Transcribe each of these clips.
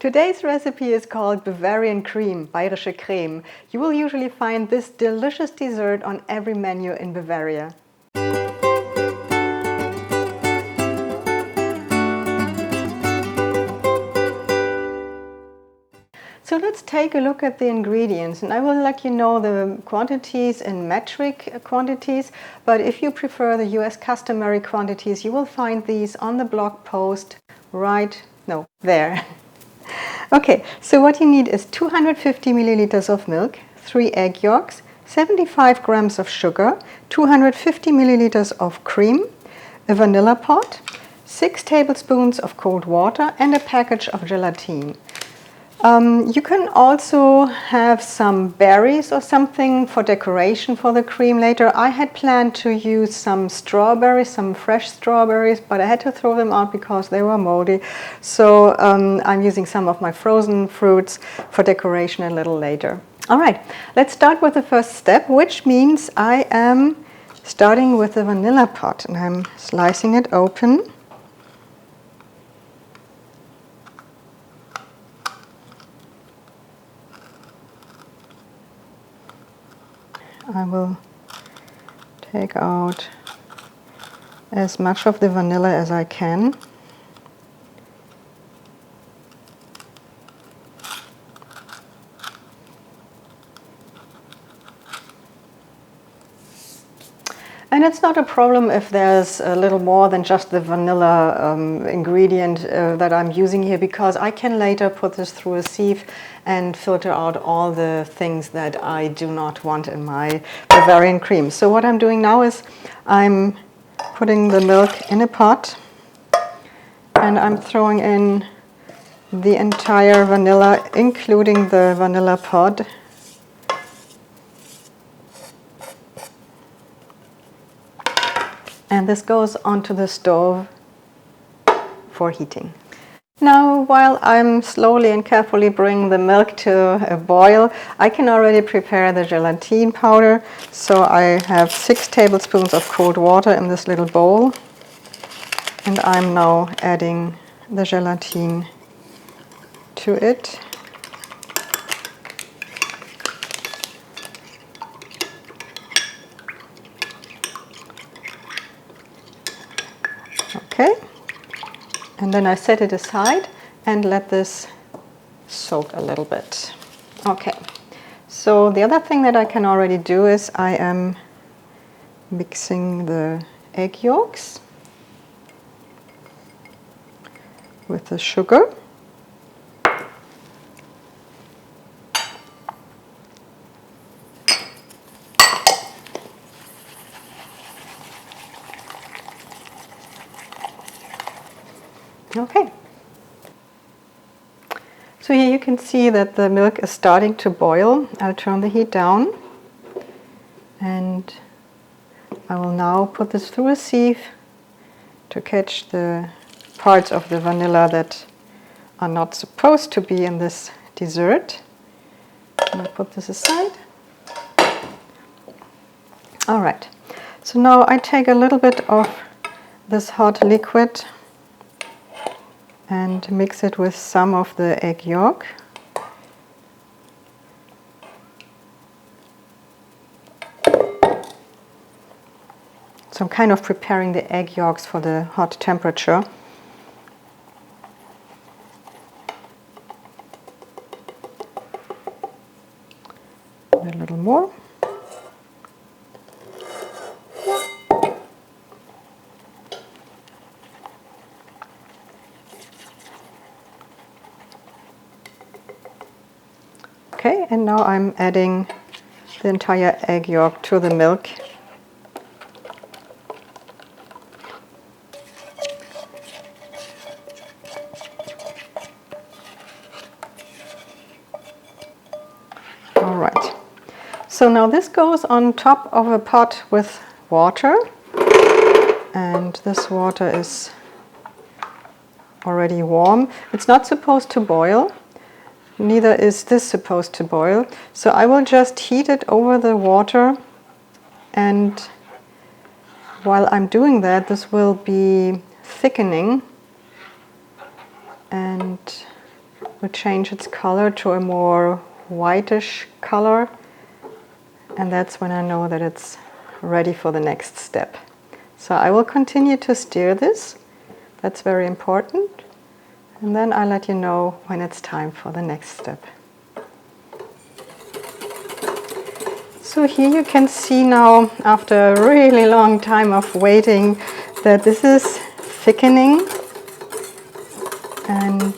Today's recipe is called Bavarian Cream, Bayrische Creme. You will usually find this delicious dessert on every menu in Bavaria. So let's take a look at the ingredients, and I will let you know the quantities in metric quantities, but if you prefer the US customary quantities, you will find these on the blog post there. Okay, so what you need is 250 milliliters of milk, 3 egg yolks, 75 grams of sugar, 250 milliliters of cream, a vanilla pot, 6 tablespoons of cold water, and a package of gelatine. You can also have some berries or something for decoration for the cream later. I had planned to use some strawberries, some fresh strawberries, but I had to throw them out because they were moldy. So I'm using some of my frozen fruits for decoration a little later. All right, let's start with the first step, which means I am starting with the vanilla pot, and I'm slicing it open. I will take out as much of the vanilla as I can. And it's not a problem if there's a little more than just the vanilla ingredient that I'm using here, because I can later put this through a sieve and filter out all the things that I do not want in my Bavarian cream. So what I'm doing now is I'm putting the milk in a pot, and I'm throwing in the entire vanilla, including the vanilla pod. And this goes onto the stove for heating. Now, while I'm slowly and carefully bringing the milk to a boil, I can already prepare the gelatine powder. So I have 6 tablespoons of cold water in this little bowl, and I'm now adding the gelatine to it. Okay, and then I set it aside and let this soak a little bit. Okay, so the other thing that I can already do is I am mixing the egg yolks with the sugar. Okay, so here you can see that the milk is starting to boil. I'll turn the heat down, and I will now put this through a sieve to catch the parts of the vanilla that are not supposed to be in this dessert. And I'll put this aside. All right, so now I take a little bit of this hot liquid and mix it with some of the egg yolk. So I'm kind of preparing the egg yolks for the hot temperature. A little more. Okay, and now I'm adding the entire egg yolk to the milk. All right, so now this goes on top of a pot with water, and this water is already warm. It's not supposed to boil. Neither is this supposed to boil. So I will just heat it over the water, and while I'm doing that, this will be thickening and will change its color to a more whitish color, and that's when I know that it's ready for the next step. So I will continue to stir this. That's very important. And then I'll let you know when it's time for the next step. So here you can see now, after a really long time of waiting, that this is thickening. And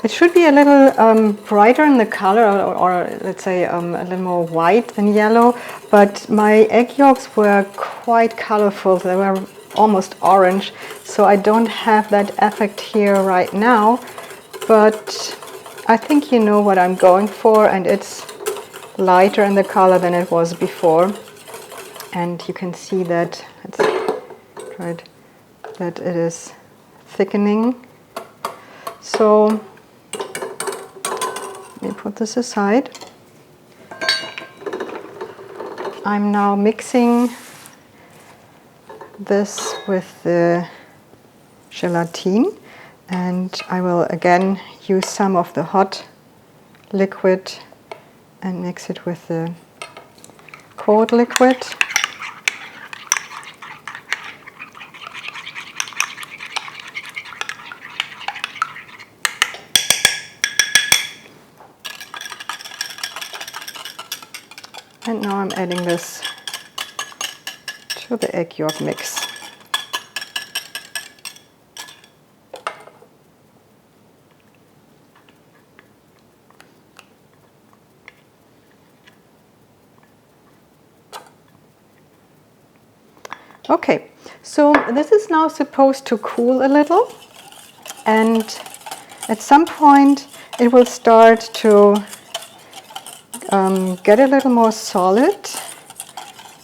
it should be a little brighter in the color, or let's say a little more white than yellow, but my egg yolks were quite colorful. They were almost orange, so I don't have that effect here right now, but I think you know what I'm going for, and it's lighter in the color than it was before. And you can see that that it is thickening. So let me put this aside. I'm now mixing this with the gelatine, and I will again use some of the hot liquid and mix it with the cold liquid. And now I'm adding this to the egg yolk mix. Okay, so this is now supposed to cool a little, and at some point it will start to get a little more solid,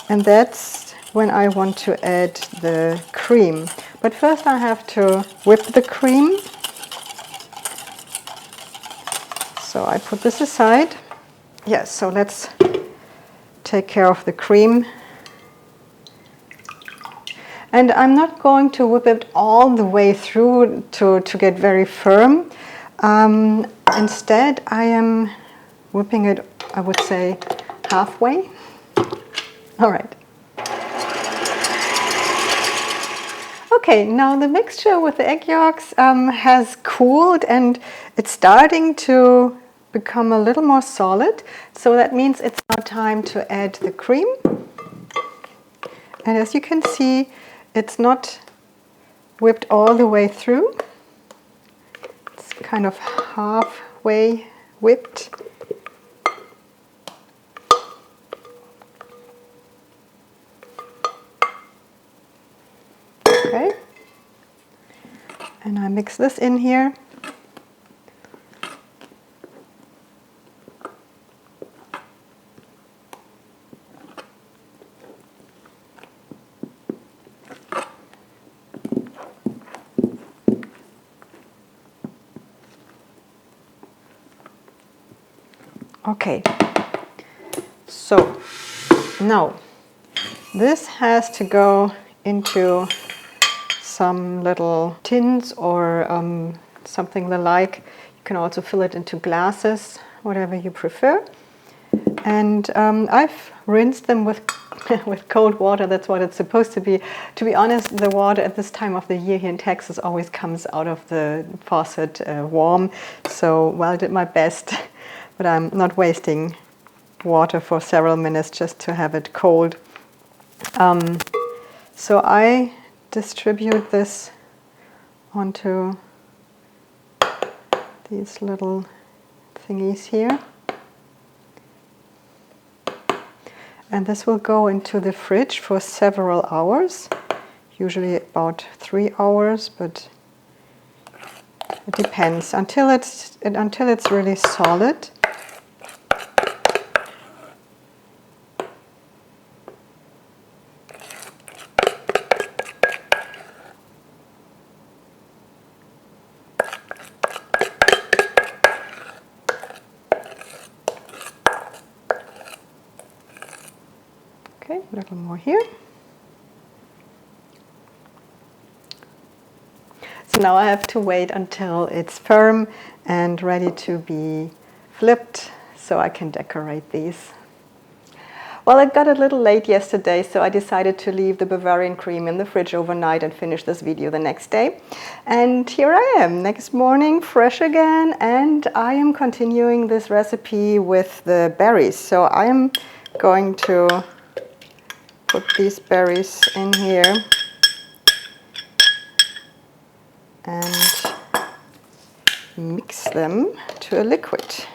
and that's when I want to add the cream. But first I have to whip the cream. So I put this aside. Yes, so let's take care of the cream. And I'm not going to whip it all the way through to get very firm. Instead, I am whipping it, I would say, halfway. All right. Okay, now the mixture with the egg yolks has cooled, and it's starting to become a little more solid. So that means it's now time to add the cream. And as you can see, it's not whipped all the way through. It's kind of halfway whipped. Okay. And I mix this in here. Okay, so now this has to go into some little tins or something the like. You can also fill it into glasses, whatever you prefer. And I've rinsed them with with cold water. That's what it's supposed to be. To be honest, the water at this time of the year here in Texas always comes out of the faucet warm. So, well, I did my best. But I'm not wasting water for several minutes just to have it cold. So I distribute this onto these little thingies here. And this will go into the fridge for several hours, usually about 3 hours, but it depends, until it's really solid. Okay, a little more here. So now I have to wait until it's firm and ready to be flipped so I can decorate these. Well, it got a little late yesterday, so I decided to leave the Bavarian Cream in the fridge overnight and finish this video the next day. And here I am, next morning, fresh again, and I am continuing this recipe with the berries. So I am going to put these berries in here and mix them to a liquid.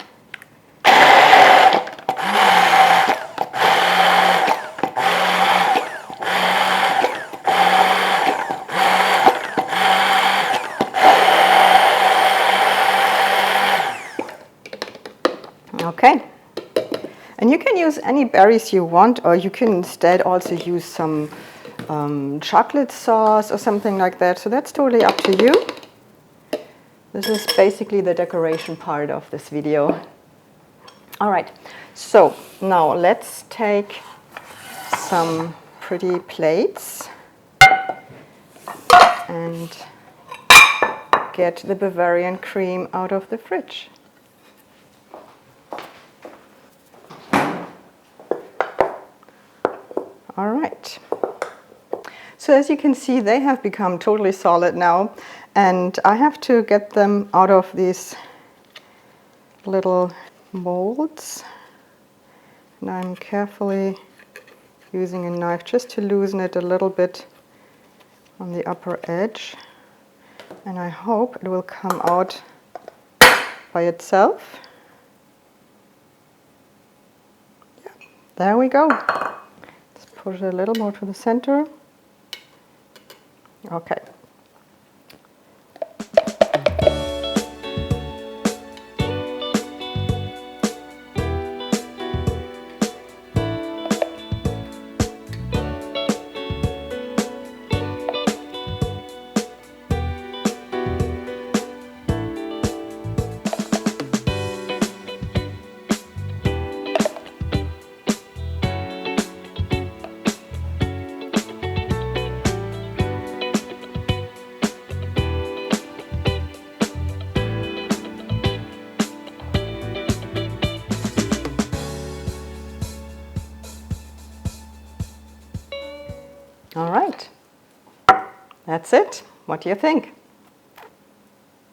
Okay, and you can use any berries you want, or you can instead also use some chocolate sauce or something like that, so that's totally up to you. This is basically the decoration part of this video. All right, so now let's take some pretty plates and get the Bavarian Cream out of the fridge. All right, so as you can see, they have become totally solid now, and I have to get them out of these little molds, and I'm carefully using a knife just to loosen it a little bit on the upper edge, and I hope it will come out by itself. Yeah, there we go. Push it a little more to the center. Okay. All right, that's it. What do you think?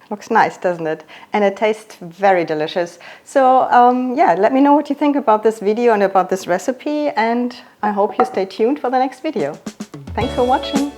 Looks nice, doesn't it? And it tastes very delicious. So yeah, let me know what you think about this video and about this recipe, and I hope you stay tuned for the next video. Thanks for watching.